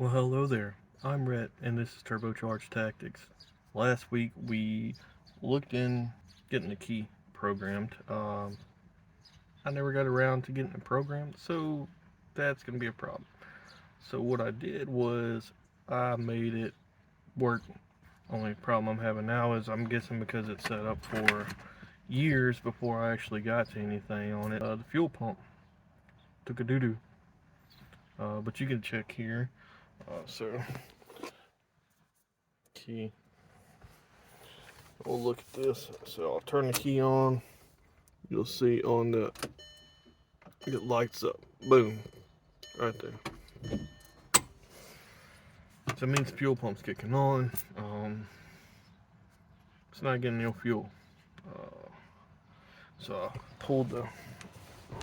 Well, hello there. I'm Rhett, and this is Turbocharged Tactics. Last week we looked in getting the key programmed. I never got around to getting it programmed, so that's going to be a problem. So what I did was I made it work. Only problem I'm having now is I'm guessing because it's set up for years before I actually got to anything on it. The fuel pump took a doo-doo. But you can check here. So key. We'll look at this. So I'll turn the key on. You'll see on the, it lights up. Boom. Right there. So that means the fuel pump's kicking on. It's not getting no fuel. So I pulled the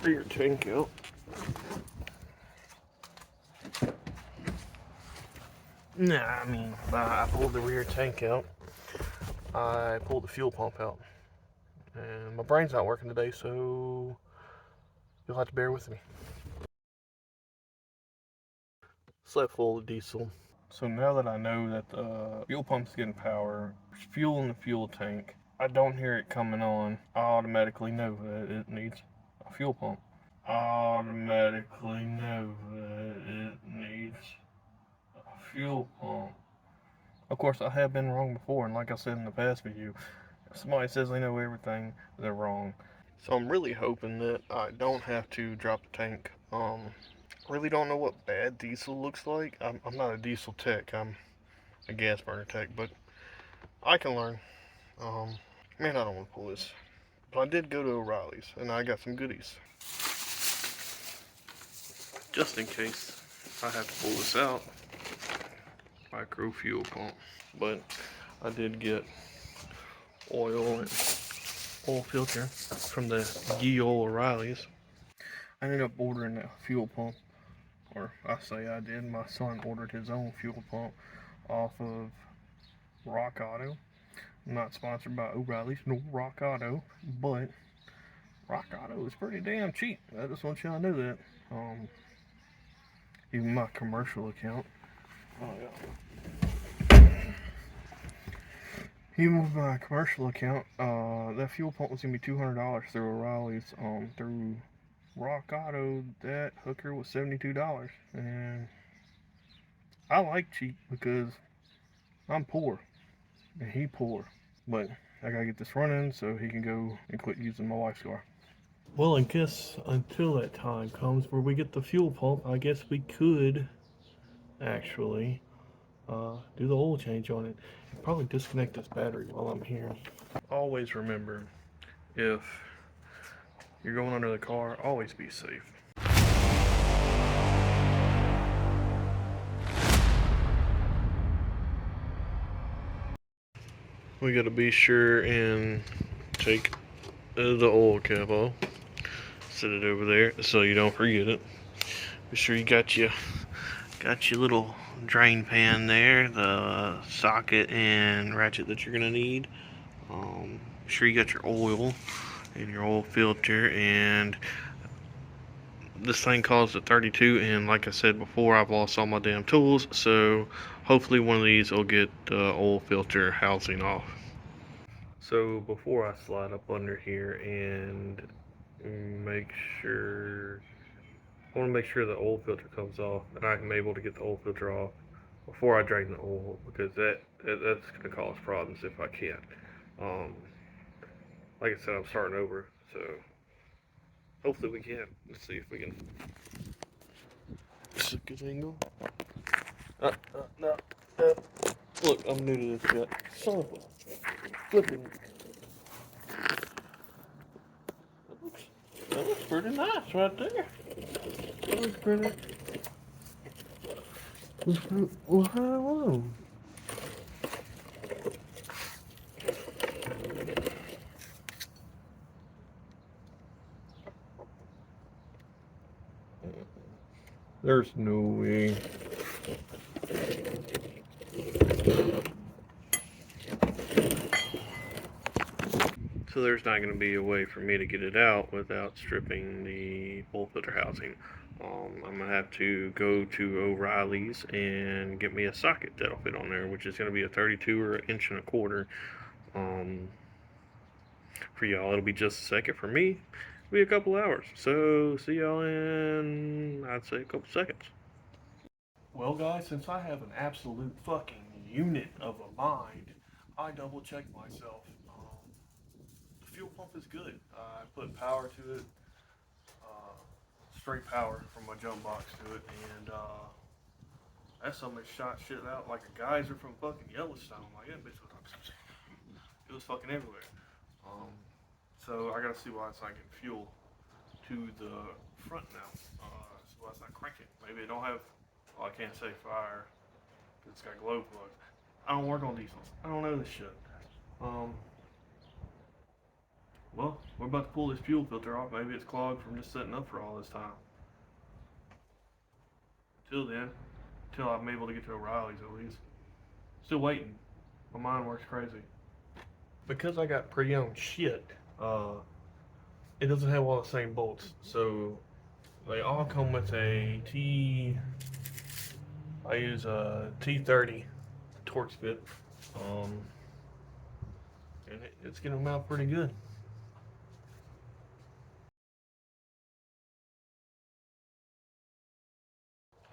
rear tank out. I pulled the rear tank out. I pulled the fuel pump out. And my brain's not working today, so you'll have to bear with me. Slap full of diesel. So now that I know that the fuel pump's getting power, there's fuel in the fuel tank, I don't hear it coming on, I automatically know that it needs a fuel pump. I automatically know that it needs a fuel pump. Of course, I have been wrong before, and like I said in the past video, if somebody says they know everything, they're wrong. So I'm really hoping that I don't have to drop the tank. Really don't know what bad diesel looks like. I'm not a diesel tech. I'm a gas burner tech, but I can learn. Man, I don't want to pull this. But I did go to O'Reilly's, and I got some goodies. Just in case I have to pull this out. Micro fuel pump. But I did get oil and oil filter from the ye old O'Reilly's. I ended up ordering a fuel pump. Or I say I did. My son ordered his own fuel pump off of Rock Auto. I'm not sponsored by O'Reilly's nor Rock Auto, but Rock Auto is pretty damn cheap. I just want y'all to know that. Even my commercial account. Oh yeah. Even with my commercial account, that fuel pump was gonna be $200 through O'Reilly's. Through Rock Auto, that hooker was $72, and I like cheap because I'm poor and he poor. But I gotta get this running so he can go and quit using my wife's car. Well, I guess until that time comes where we get the fuel pump, I guess we could actually do the oil change on it. And probably disconnect this battery while I'm here. Always remember, if you're going under the car, always be safe. We gotta be sure and take the oil cap off. Set it over there so you don't forget it. Be sure you got your little drain pan there, the socket and ratchet that you're gonna need. Be sure you got your oil and your oil filter, and this thing calls it 32, and like I said before, I've lost all my damn tools, so hopefully one of these will get the oil filter housing off. So before I slide up under here and make sure, I want to make sure the oil filter comes off, and I'm able to get the oil filter off before I drain the oil, because that's going to cause problems if I can't. Like I said, I'm starting over, so hopefully we can. Let's see if we can. It's a good angle. No. Look, I'm new to this yet. Son of a flipping. That looks pretty nice right there. That looks pretty. Well, hello. There's no way. So there's not going to be a way for me to get it out without stripping the oil filter housing I'm gonna have to go to O'Reilly's and get me a socket that'll fit on there, which is gonna be a 32 or an inch and a quarter. Um, for y'all, it'll be just a second. For me, it'll be a couple hours. So see y'all in, I'd say, a couple seconds. Well, guys, since I have an absolute fucking unit of a mind, I double check myself. The fuel pump is good. I put power to it, uh, straight power from my jump box to it, and that something shot shit out like a geyser from fucking Yellowstone. Like that bitch was, it was fucking everywhere. Um, so I gotta see why it's not getting fuel to the front now. So why it's not cranking. Maybe it don't have. Well, I can't say fire because it's got glow plugs. I don't work on diesels. I don't know this shit. Um, well, we're about to pull this fuel filter off. Maybe it's clogged from just setting up for all this time. Till then, till I'm able to get to O'Reilly's at least. Still waiting. My mind works crazy. Because I got pre-owned shit, it doesn't have all the same bolts. So they all come with a I use a T30 Torx bit. And it's getting them out pretty good.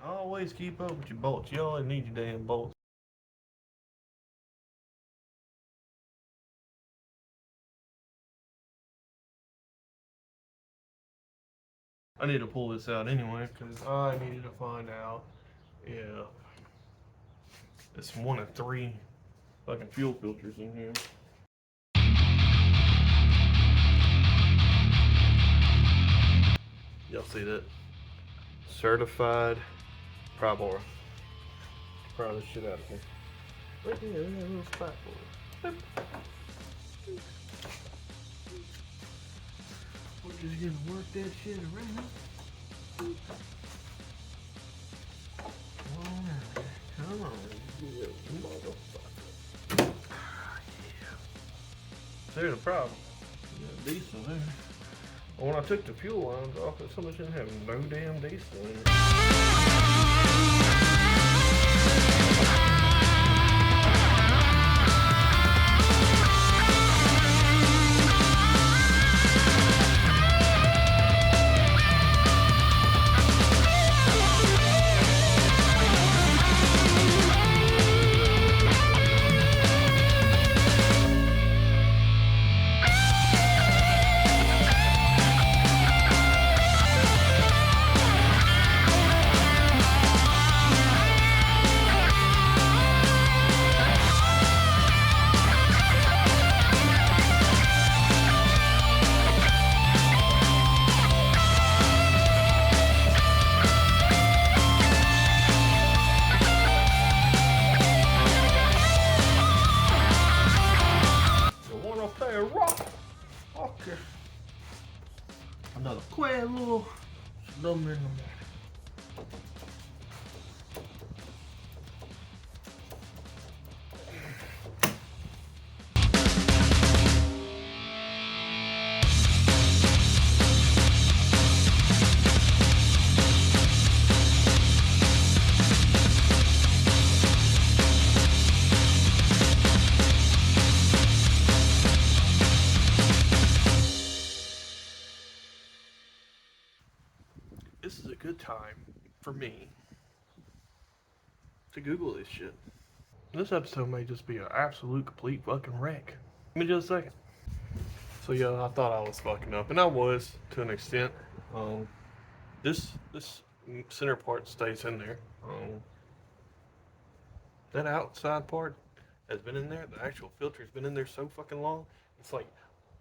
Always keep up with your bolts. You always need your damn bolts. I need to pull this out anyway because I needed to find out if it's one of three fucking fuel filters in here. Y'all see that? Certified Pribor. Pry this shit out of here. Right here, we got a little spot for it. We're just gonna work that shit around. Come on, you motherfucker. Yeah. There's a problem. You got diesel there. When I took the fuel lines off, it somebody didn't have no damn diesel in it. Another quick little slumber in the morning. This is a good time for me to Google this shit. This episode may just be an absolute complete fucking wreck. Give me just a second. So yeah, I thought I was fucking up, and I was to an extent. This center part stays in there. That outside part has been in there. The actual filter has been in there so fucking long. It's like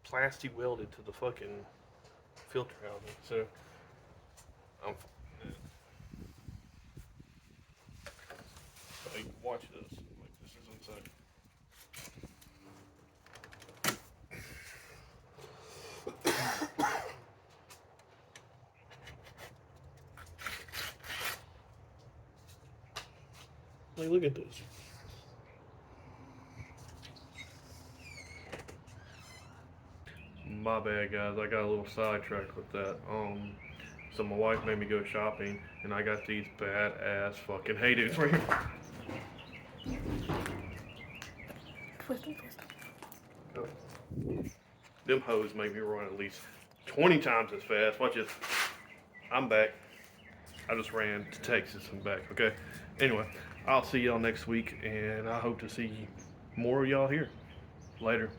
plastic welded to the fucking filter housing. So I'm. Like, watch this. Like, this is inside. Like, look at this. My bad, guys. I got a little sidetracked with that. So my wife made me go shopping, and I got these badass fucking hey dudes right here. Twist them, twist them. Them hoes made me run at least 20 times as fast. Watch this. I'm back. I just ran to Texas and back. Okay. Anyway, I'll see y'all next week, and I hope to see more of y'all here. Later.